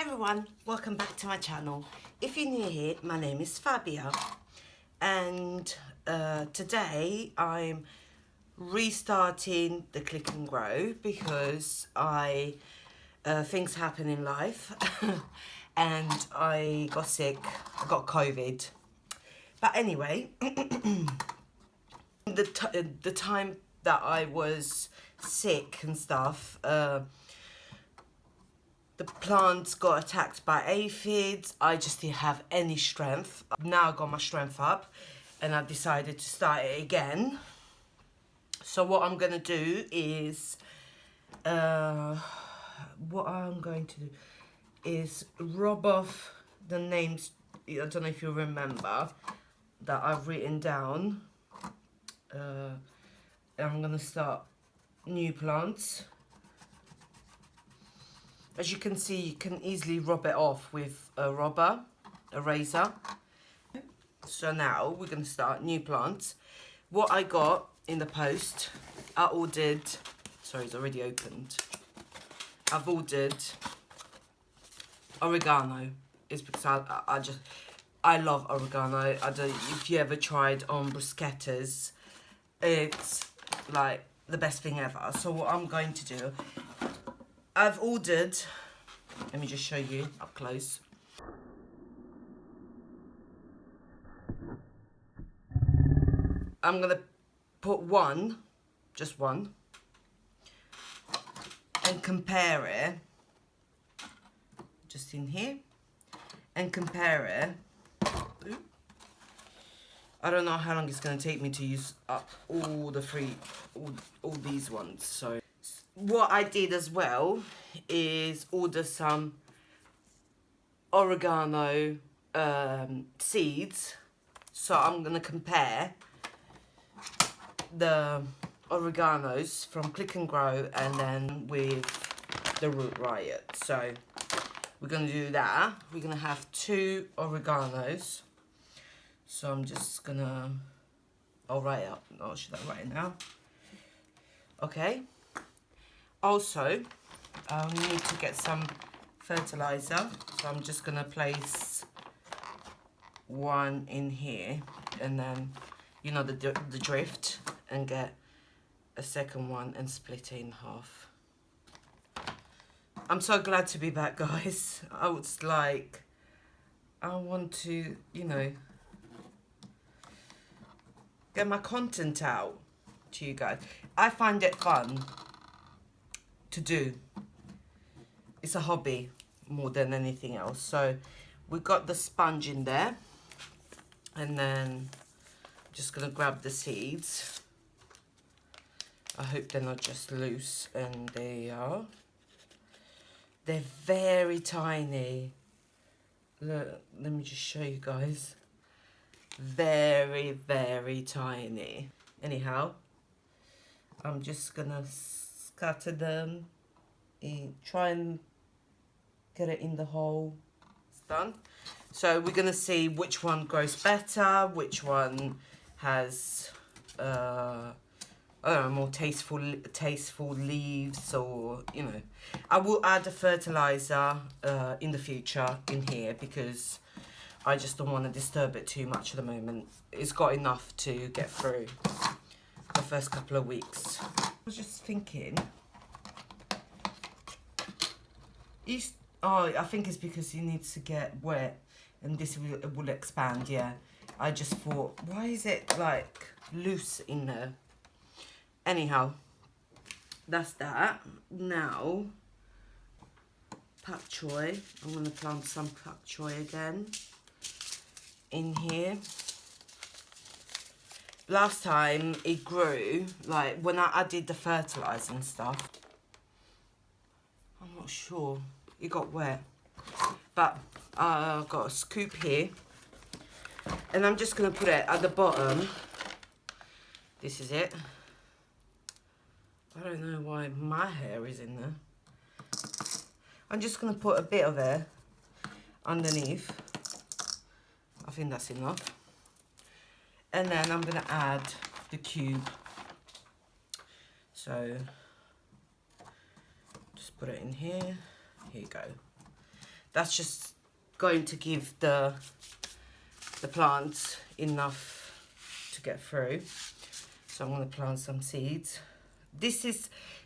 Hi everyone, welcome back to my channel. If you're new here, my name is Fabia and today I'm restarting the Click and Grow because things happen in life and I got sick, I got COVID. But anyway, the time that I was sick and stuff, the plants got attacked by aphids. I just didn't have any strength. Now I got my strength up and I've decided to start it again. So what I'm going to do is, rub off the names, I don't know if you remember, that I've written down. And I'm going to start new plants. As you can see, you can easily rub it off with a razor. So now we're going to start new plants. What I got in the post, I ordered, sorry, it's already opened. I've ordered oregano. It's because I love oregano. I don't, if you ever tried on bruschettas, it's like the best thing ever. So what I'm going to do, I've ordered, let me just show you up close. I'm going to put one, just one, and compare it, just in here, and compare it. I don't know how long it's going to take me to use up all these ones, so. What I did as well is order some oregano seeds. So I'm going to compare the oreganos from Click and Grow and then with the Root Riot. So we're going to do that. We're going to have 2 oreganos. So I'm just going to, I'll write it up. Oh, should I write it now? Okay. Also, I'll need to get some fertilizer, so I'm just going to place one in here and then, you know, the drift, and get a second one and split it in half. I'm so glad to be back, guys. I want to, you know, get my content out to you guys. I find it fun to do. It's a hobby more than anything else. So we've got the sponge in there, and then I'm just gonna grab the seeds. I hope they're not just loose, and they are. They're very tiny. Look, let me just show you guys. Very, very tiny. Anyhow, I'm just gonna scatter them, try and get it in the hole. It's done. So we're gonna see which one grows better, which one has I don't know, more tasteful leaves, or, you know. I will add a fertilizer in the future in here because I just don't want to disturb it too much at the moment. It's got enough to get through the first couple of weeks. I was just thinking, I think it's because it needs to get wet and this will expand, yeah. I just thought, why is it like loose in there? Anyhow, that's that. Now, pak choy. I'm going to plant some pak choy again in here. Last time it grew, like when I added the fertilizer and stuff, I'm not sure, it got wet. But I've got a scoop here, and I'm just going to put it at the bottom. This is it. I don't know why my hair is in there. I'm just going to put a bit of it underneath. I think that's enough. And then I'm going to add the cube. So just put it in here. Here you go. That's just going to give the plants enough to get through. So I'm going to plant some seeds. These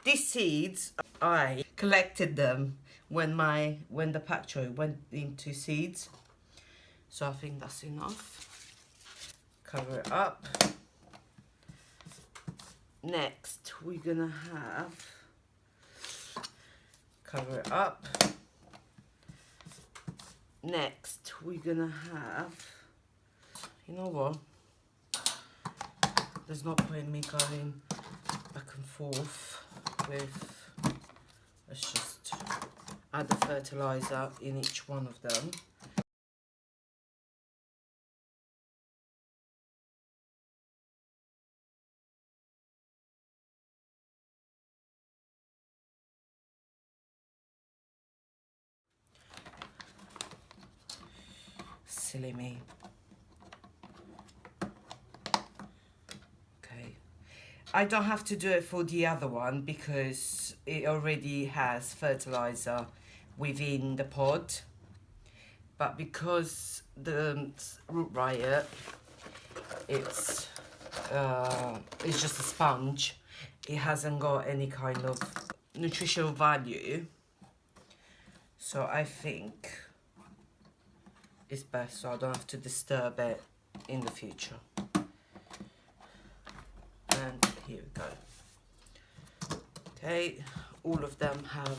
seeds, I collected them when the pak choi went into seeds. So I think that's enough. Cover it up. Next, we're gonna have, cover it up. Next, we're gonna have, you know what? There's no point in me going back and forth with, let's just add the fertilizer in each one of them. Silly me. Okay. I don't have to do it for the other one because it already has fertilizer within the pod. But because the root riot, it's just a sponge. It hasn't got any kind of nutritional value. So I think it's best so I don't have to disturb it in the future. And here we go. Okay, all of them have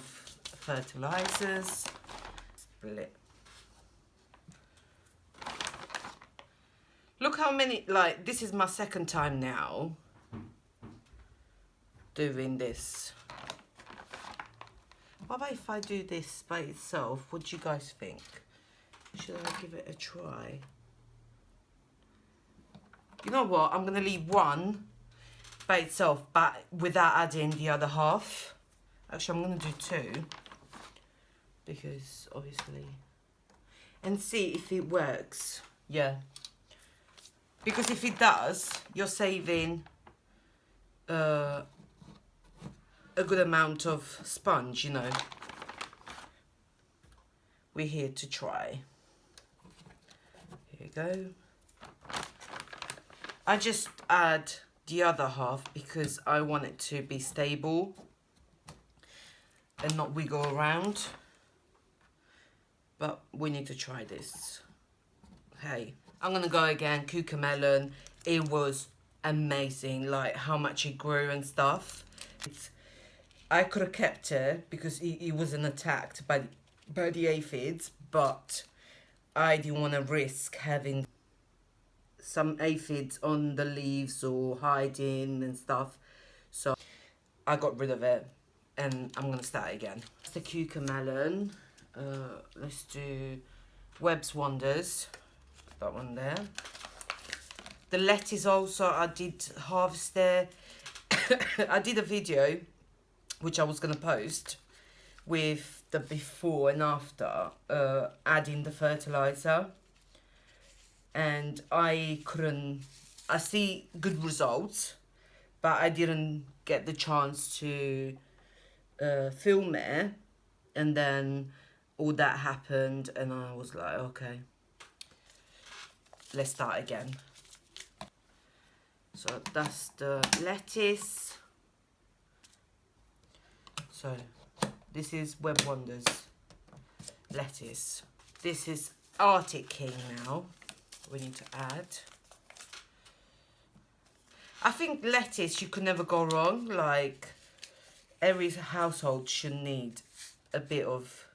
fertilizers. Split. Look how many, like, this is my second time now doing this. What about if I do this by itself? What do you guys think? Should I give it a try? You know what? I'm going to leave one by itself, but without adding the other half. Actually, I'm going to do two. Because, obviously... And see if it works. Yeah. Because if it does, you're saving a good amount of sponge, you know. We're here to try. Here you go. I just add the other half because I want it to be stable and not wiggle around. But we need to try this. Hey, I'm gonna go again. Cucamelon. It was amazing, like how much it grew and stuff. I could have kept it because it wasn't attacked by the aphids, but I didn't want to risk having some aphids on the leaves or hiding and stuff. So I got rid of it and I'm going to start again. The cucamelon. Let's do Webb's Wonders. That one there. The lettuce also, I did harvest there. I did a video which I was going to post with the before and after adding the fertilizer, and I see good results, but I didn't get the chance to film it, and then all that happened and I was like, okay, let's start again. So that's the lettuce. So this is Web Wonders lettuce. This is Arctic King now. We need to add. I think lettuce, you could never go wrong. Like, every household should need a bit of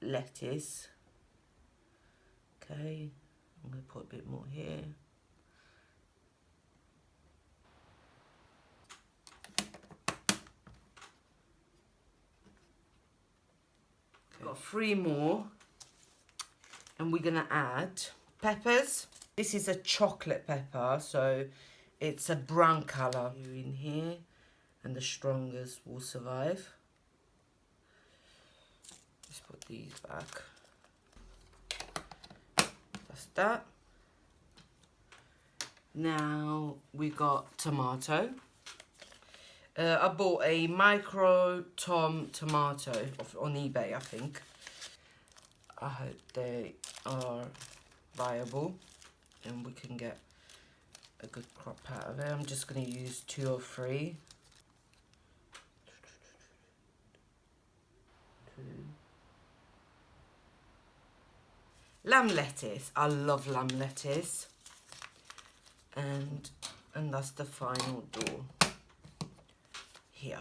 lettuce. Okay, I'm going to put a bit more here. Got 3 more, and we're gonna add peppers. This is a chocolate pepper, so it's a brown color in here, and the strongest will survive. Let's put these back. That's that. Now we got tomato. I bought a micro tomato on eBay, I think. I hope they are viable and we can get a good crop out of it. I'm just going to use 2 or 3. 2. Lamb lettuce. I love lamb lettuce. And that's the final door here.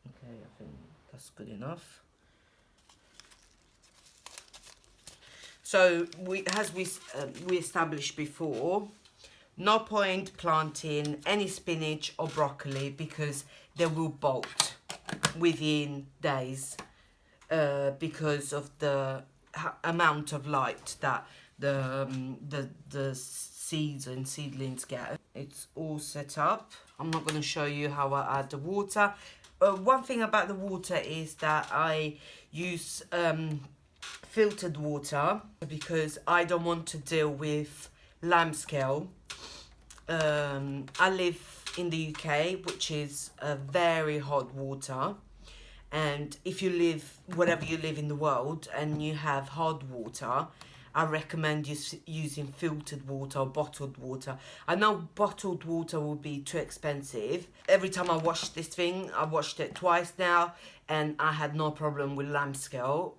Okay, I think that's good enough. So as we established before, no point planting any spinach or broccoli because they will bolt within days because of the amount of light that the seeds and seedlings get. It's all set up. I'm not going to show you how I add the water. One thing about the water is that I use filtered water because I don't want to deal with lambscale. I live in the UK, which is a very hot water, and if you live wherever you live in the world and you have hot water, I recommend using filtered water or bottled water. I know bottled water will be too expensive. Every time I wash this thing, I washed it twice now, and I had no problem with lambscale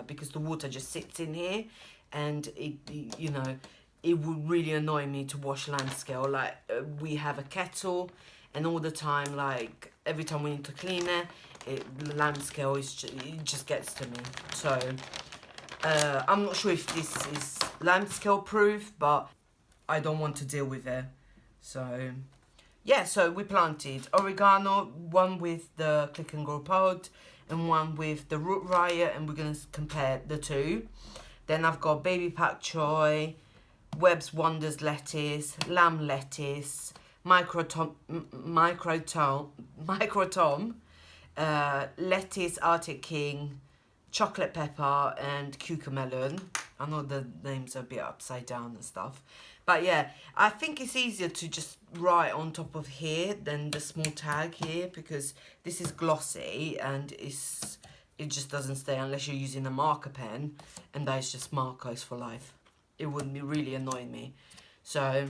because the water just sits in here, and you know, it would really annoy me to wash lambscale. Like we have a kettle, and all the time, like every time we need to clean it, lambscale it just gets to me. So I'm not sure if this is lambscale proof, but I don't want to deal with it. So yeah, so we planted oregano, one with the click and grow pod and one with the root riot, and we're going to compare the two. Then I've got baby pak choy, Webb's Wonders lettuce, lamb lettuce, micro tom, lettuce Arctic King, chocolate pepper and cucamelon. I know the names are a bit upside down and stuff, but yeah, I think it's easier to just write on top of here than the small tag here, because this is glossy and it just doesn't stay unless you're using a marker pen, and that is just markers for life. It would be really annoying me. So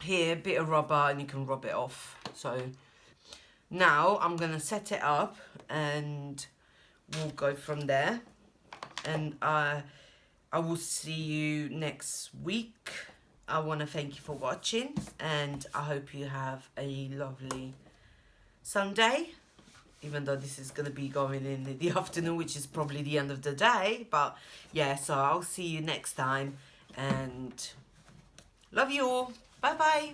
here, bit of rubber, and you can rub it off. So now I'm gonna set it up and we'll go from there, and I will see you next week. I want to thank you for watching, and I hope you have a lovely Sunday, even though this is going to be going in the afternoon, which is probably the end of the day. But yeah, so I'll see you next time, and love you all. Bye bye.